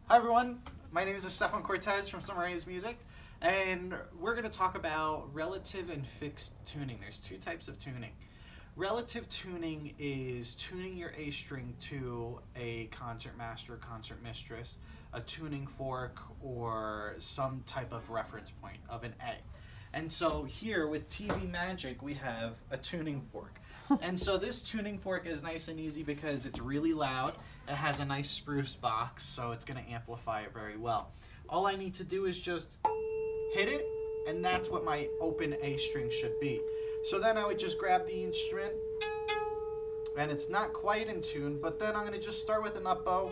Hi everyone, my name is Stefan Cortez from Summer Rays Music, and we're going to talk about relative and fixed tuning. There's two types of tuning. Relative tuning is tuning your A string to a concertmaster, concert mistress, a tuning fork, or some type of reference point of an A. And so here with TV Magic, we have a tuning fork. And so this tuning fork is nice and easy because it's really loud. It has a nice spruce box, so it's going to amplify it very well. All I need to do is just hit it, and that's what my open A string should be. So then I would just grab the instrument, and it's not quite in tune, but then I'm going to just start with an up bow.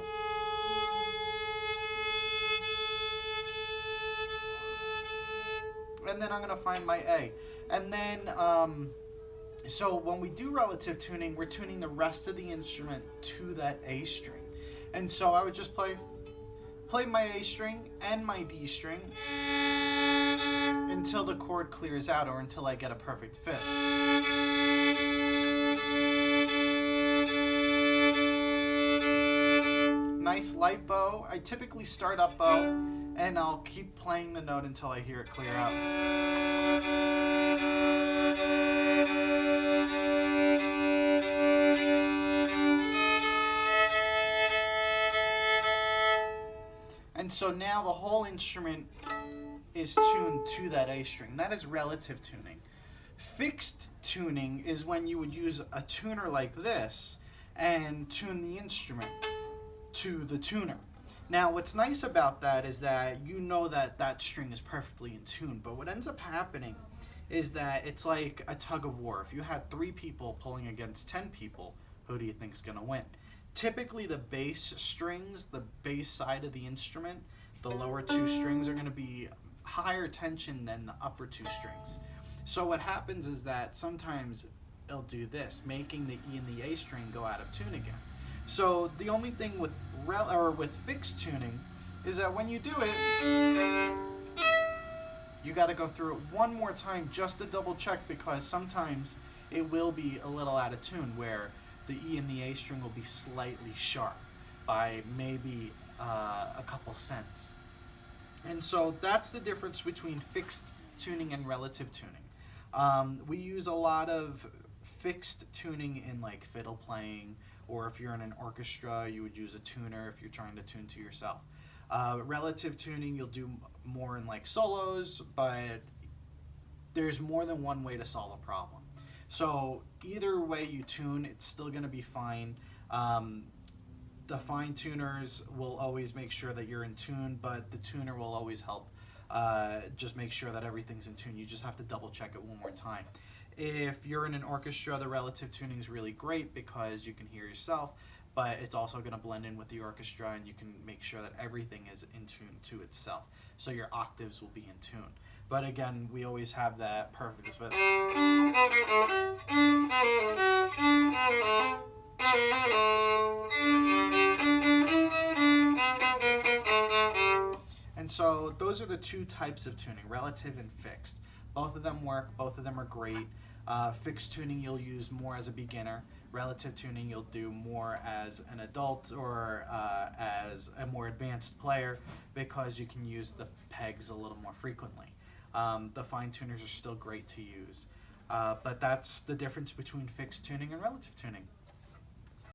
And then I'm going to find my A. And then, so when we do relative tuning, we're tuning the rest of the instrument to that A string. And so I would just play my A string and my D string until the chord clears out or until I get a perfect fit. Nice light bow. I typically start up bow and I'll keep playing the note until I hear it clear out. And so now the whole instrument is tuned to that A string. That is relative tuning. Fixed tuning is when you would use a tuner like this and tune the instrument to the tuner. Now what's nice about that is that you know that that string is perfectly in tune, but what ends up happening is that it's like a tug of war. If you had 3 people pulling against 10 people, who do you think is going to win? Typically the bass strings, the bass side of the instrument, the lower 2 strings are going to be higher tension than the upper 2 strings. So what happens is that sometimes it'll do this, making the E and the A string go out of tune again. So the only thing with fixed tuning is that when you do it, you got to go through it one more time just to double check, because sometimes it will be a little out of tune where the E and the A string will be slightly sharp by maybe a couple cents. And so that's the difference between fixed tuning and relative tuning. We use a lot of fixed tuning in like fiddle playing, or if you're in an orchestra, you would use a tuner if you're trying to tune to yourself. Relative tuning you'll do more in like solos, but there's more than one way to solve a problem. So either way you tune, it's still going to be fine. The fine tuners will always make sure that you're in tune, but the tuner will always help just make sure that everything's in tune. You just have to double check it one more time. If you're in an orchestra, the relative tuning is really great because you can hear yourself, but it's also going to blend in with the orchestra, and you can make sure that everything is in tune to itself. So your octaves will be in tune. But again, we always have that perfect fit. And so those are the two types of tuning, relative and fixed. Both of them work, both of them are great. Fixed tuning you'll use more as a beginner. Relative tuning you'll do more as an adult or as a more advanced player, because you can use the pegs a little more frequently. The fine tuners are still great to use. But that's the difference between fixed tuning and relative tuning.